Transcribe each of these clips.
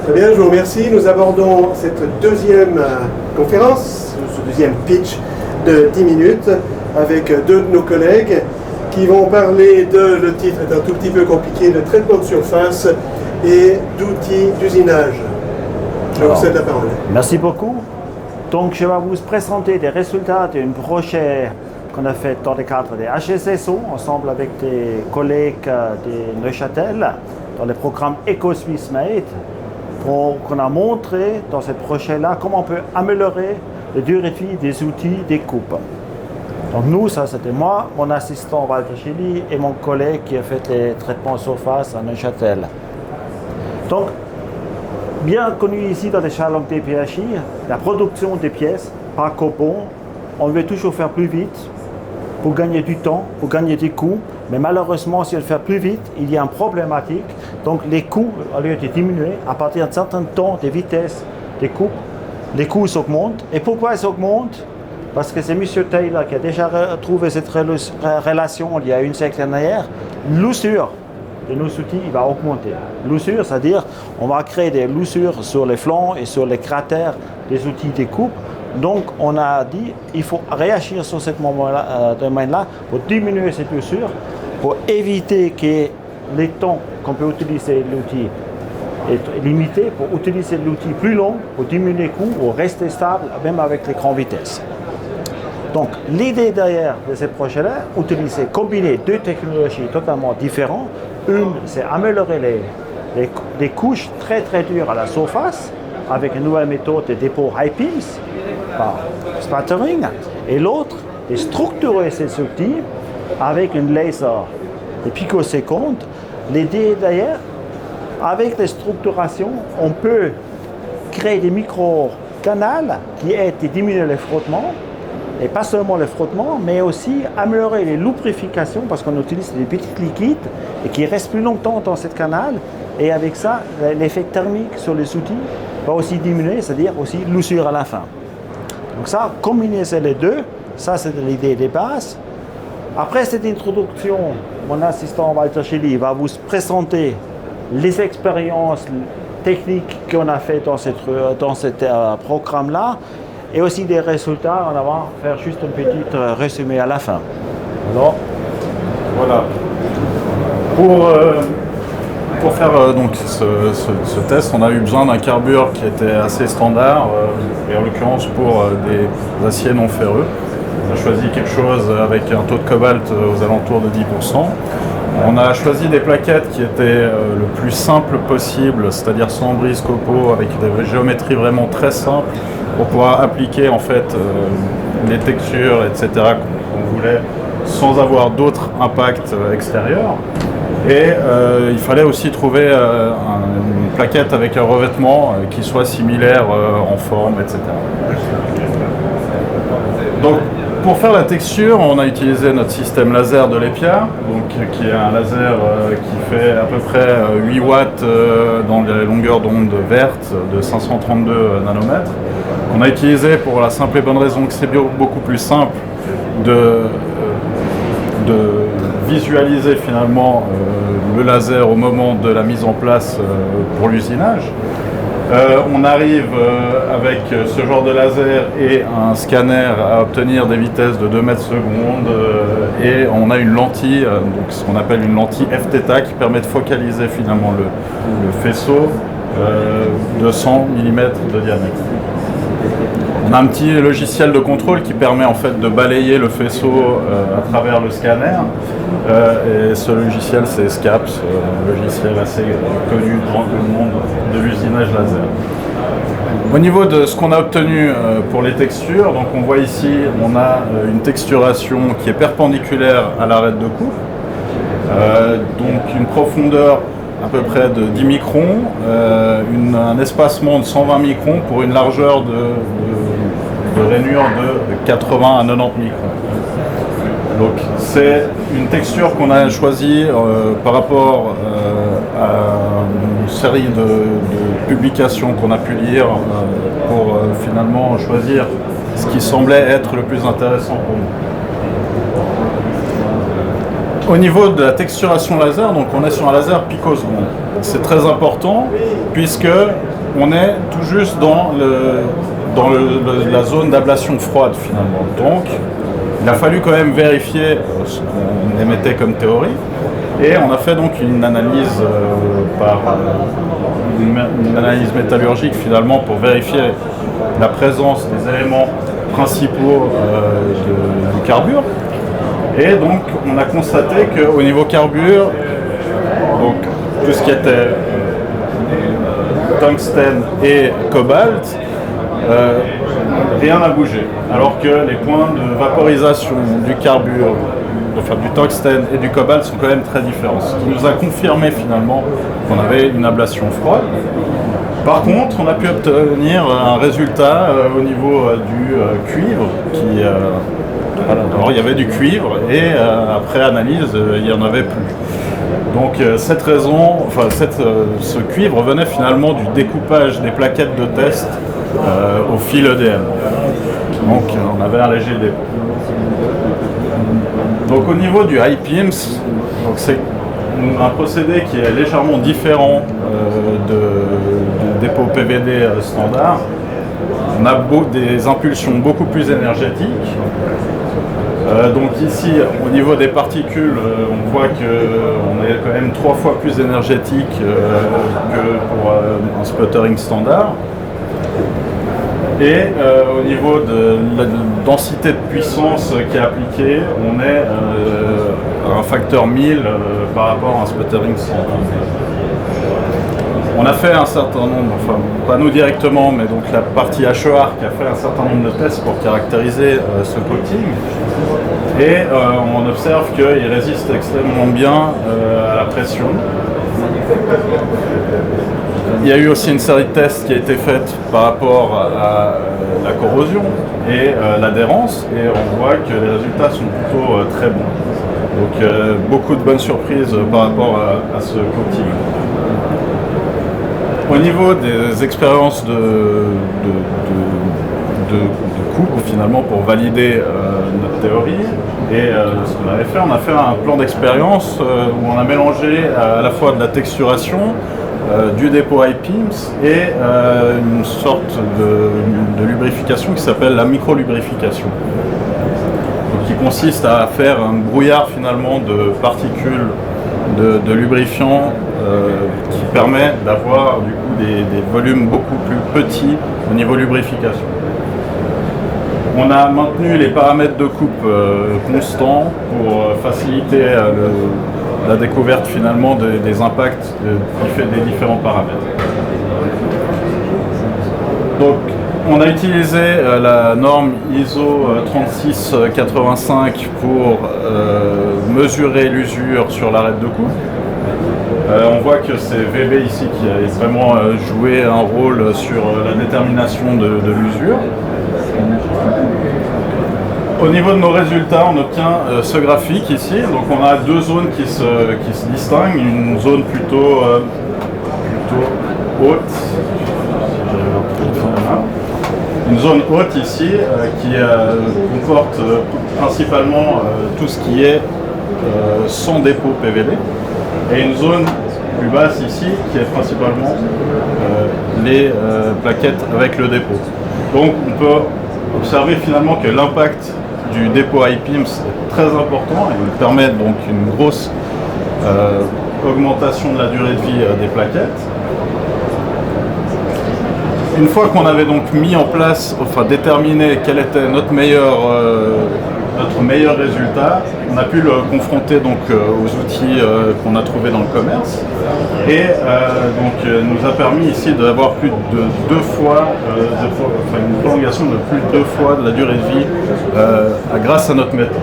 Très bien, je vous remercie. Nous abordons cette deuxième conférence, ce deuxième pitch de 10 minutes avec deux de nos collègues qui vont parler de, le titre est un tout petit peu compliqué, de traitement de surface et d'outils d'usinage. Je vous cède la parole. Merci beaucoup. Donc je vais vous présenter des résultats d'une brochure qu'on a faite dans le cadre des HSSO, ensemble avec des collègues de Neuchâtel, dans le programme Eco-Swiss Made, qu'on a montré dans cette brochure-là comment on peut améliorer la durée de vie des outils des coupes. Donc nous, ça c'était moi, mon assistant Walter Schilly et mon collègue qui a fait les traitements surface à Neuchâtel. Donc, bien connu ici dans les challenges DPHI, la production des pièces par copon, on veut toujours faire plus vite pour gagner du temps, pour gagner des coûts, mais malheureusement, si on le fait plus vite, il y a une problématique. Donc les coûts, au lieu de diminuer, à partir d'un certain temps de vitesse des coupes, les coûts augmentent. Et pourquoi ils augmentent? Parce que c'est M. Taylor qui a déjà trouvé cette relation il y a une siècle en arrière. L'usure de nos outils il va augmenter. L'usure, c'est-à-dire on va créer des loussures sur les flancs et sur les cratères des outils de coupe. Donc on a dit il faut réagir sur ce domaine-là pour diminuer cette usure, pour éviter que les temps qu'on peut utiliser l'outil est limité, pour utiliser l'outil plus long, pour diminuer les coûts, pour rester stable, même avec les grandes vitesses. Donc l'idée derrière de ce projet-là, combiner deux technologies totalement différentes. Une, c'est améliorer les couches très très dures à la surface avec une nouvelle méthode de dépôt high beams par spattering. Et l'autre, est structurer ces outils avec un laser de picosecondes. L'idée derrière, avec les structurations, on peut créer des micro-canals qui aident à diminuer les frottements. Et pas seulement le frottement, mais aussi améliorer les lubrifications parce qu'on utilise des petits liquides et qui restent plus longtemps dans ce canal. Et avec ça, l'effet thermique sur les outils va aussi diminuer, c'est-à-dire aussi l'usure à la fin. Donc ça, combiner les deux, ça c'est l'idée des bases. Après cette introduction, mon assistant Walter Schilly va vous présenter les expériences techniques qu'on a fait dans ce programme-là. Et aussi des résultats, on va faire juste un petit résumé à la fin. Alors, voilà. Pour faire donc ce test, on a eu besoin d'un carbure qui était assez standard, et en l'occurrence pour des aciers non ferreux. On a choisi quelque chose avec un taux de cobalt aux alentours de 10%. On a choisi des plaquettes qui étaient le plus simple possible, c'est-à-dire sans brise copeaux, avec des géométries vraiment très simples, pour pouvoir appliquer en fait les textures, etc. qu'on voulait, sans avoir d'autres impacts extérieurs. Et il fallait aussi trouver une plaquette avec un revêtement qui soit similaire en forme, etc. Donc, pour faire la texture, on a utilisé notre système laser de l'EPIA, qui est un laser qui fait à peu près 8 watts dans les longueurs d'onde vertes de 532 nanomètres. On a utilisé pour la simple et bonne raison que c'est beaucoup plus simple de visualiser finalement le laser au moment de la mise en place pour l'usinage. On arrive avec ce genre de laser et un scanner à obtenir des vitesses de 2 mètres secondes et on a une lentille, donc ce qu'on appelle une lentille f-θ qui permet de focaliser finalement le faisceau de 100 mm de diamètre. On a un petit logiciel de contrôle qui permet en fait de balayer le faisceau à travers le scanner. Et ce logiciel, c'est SCAPS, un logiciel assez connu dans le monde de l'usinage laser. Au niveau de ce qu'on a obtenu pour les textures, donc on voit ici, on a une texturation qui est perpendiculaire à l'arête de coupe, donc une profondeur à peu près de 10 microns, un espacement de 120 microns pour une largeur de rainure de 80 à 90 microns. Donc c'est une texture qu'on a choisie par rapport à une série de publications qu'on a pu lire pour finalement choisir ce qui semblait être le plus intéressant pour nous. Au niveau de la texturation laser, donc on est sur un laser picoseconde. C'est très important puisque on est tout juste dans la zone d'ablation froide finalement. Donc il a fallu quand même vérifier ce qu'on émettait comme théorie. Et on a fait donc une analyse une analyse métallurgique finalement pour vérifier la présence des éléments principaux du carbure. Et donc on a constaté qu'au niveau carbure, donc tout ce qui était tungstène et cobalt, rien n'a bougé. Alors que les points de vaporisation du carbure, enfin du tungstène et du cobalt sont quand même très différents. Ce qui nous a confirmé finalement qu'on avait une ablation froide. Par contre, on a pu obtenir un résultat au niveau du cuivre qui... alors il y avait du cuivre et après analyse, il n'y en avait plus. Donc ce cuivre venait finalement du découpage des plaquettes de test au fil EDM. Donc on avait un léger dépôt. Donc au niveau du IPIMS, c'est un procédé qui est légèrement différent du dépôt PVD standard. On a des impulsions beaucoup plus énergétiques. Donc ici, au niveau des particules, on voit qu'on est quand même 3 fois plus énergétique que pour un sputtering standard. Et au niveau de la densité de puissance qui est appliquée, on est à un facteur 1000 par rapport à un sputtering standard. On a fait un certain nombre, enfin pas nous directement, mais donc la partie HEAR qui a fait un certain nombre de tests pour caractériser ce coating. Et on observe qu'il résiste extrêmement bien à la pression. Il y a eu aussi une série de tests qui a été faite par rapport à la corrosion et l'adhérence, et on voit que les résultats sont plutôt très bons. Donc beaucoup de bonnes surprises par rapport à ce coating. Au niveau des expériences de coupe finalement pour valider notre théorie et ce qu'on avait fait, on a fait un plan d'expérience où on a mélangé à la fois de la texturation, du dépôt IPIMS et une sorte de lubrification qui s'appelle la micro-lubrification. Qui consiste à faire un brouillard finalement de particules de lubrifiant qui permet d'avoir du coup des volumes beaucoup plus petits au niveau lubrification. On a maintenu les paramètres de coupe constants pour faciliter la découverte finalement des impacts des différents paramètres. Donc on a utilisé la norme ISO 3685 pour mesurer l'usure sur l'arête de coupe. On voit que c'est VB ici qui a vraiment joué un rôle sur la détermination de l'usure. Au niveau de nos résultats, on obtient ce graphique ici. Donc on a deux zones qui se distinguent. Une zone plutôt haute. Une zone haute ici qui comporte principalement tout ce qui est sans dépôt PVD. Et une zone plus basse ici qui est principalement les plaquettes avec le dépôt. Donc on peut observer finalement que l'impact du dépôt IPIMS est très important et il permet donc une grosse augmentation de la durée de vie des plaquettes. Une fois qu'on avait donc mis en place, enfin déterminé quel était notre meilleur résultat, on a pu le confronter donc aux outils qu'on a trouvés dans le commerce et nous a permis ici d'avoir plus de 2 fois, une prolongation de plus de 2 fois de la durée de vie grâce à notre méthode.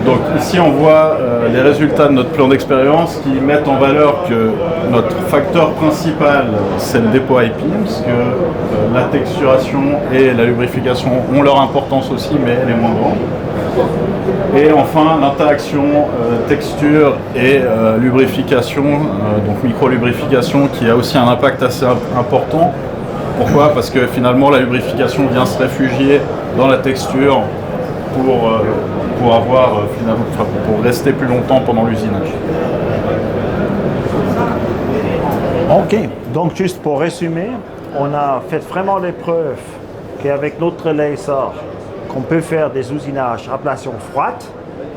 Donc ici on voit les résultats de notre plan d'expérience qui mettent en valeur que notre facteur principal c'est le dépôt IPIMS, que la texturation et la lubrification ont leur importance aussi mais elle est moins grande. Et enfin l'interaction texture et lubrification, donc micro-lubrification qui a aussi un impact assez important. Pourquoi ? Parce que finalement la lubrification vient se réfugier dans la texture pour rester plus longtemps pendant l'usinage. Ok. Donc juste pour résumer, on a fait vraiment des preuves qu'avec notre laser, qu'on peut faire des usinages ablation froide,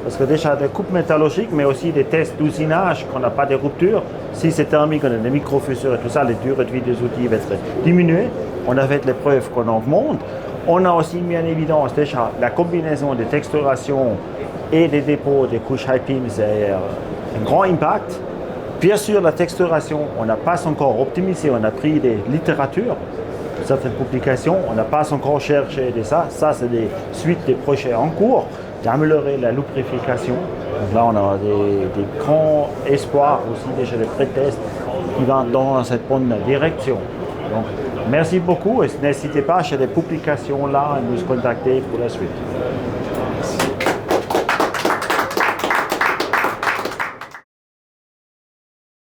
parce que déjà des coupes métallurgiques, mais aussi des tests d'usinage qu'on n'a pas de rupture. Si c'est thermique, on a des micro-fissures et tout ça, les durées de vie des outils vont être diminuées. On a fait les preuves qu'on augmente. On a aussi mis en évidence déjà la combinaison des texturations et des dépôts des couches high beam, c'est un grand impact. Bien sûr, la texturation, on n'a pas encore optimisé, on a pris des littératures, certaines publications, on n'a pas encore cherché de ça. Ça, c'est des suites des projets en cours d'améliorer la lubrification. Donc là, on a des grands espoirs aussi, déjà des pré-tests qui vont dans cette bonne direction. Donc, merci beaucoup et n'hésitez pas, chez des publications là, à nous contacter pour la suite.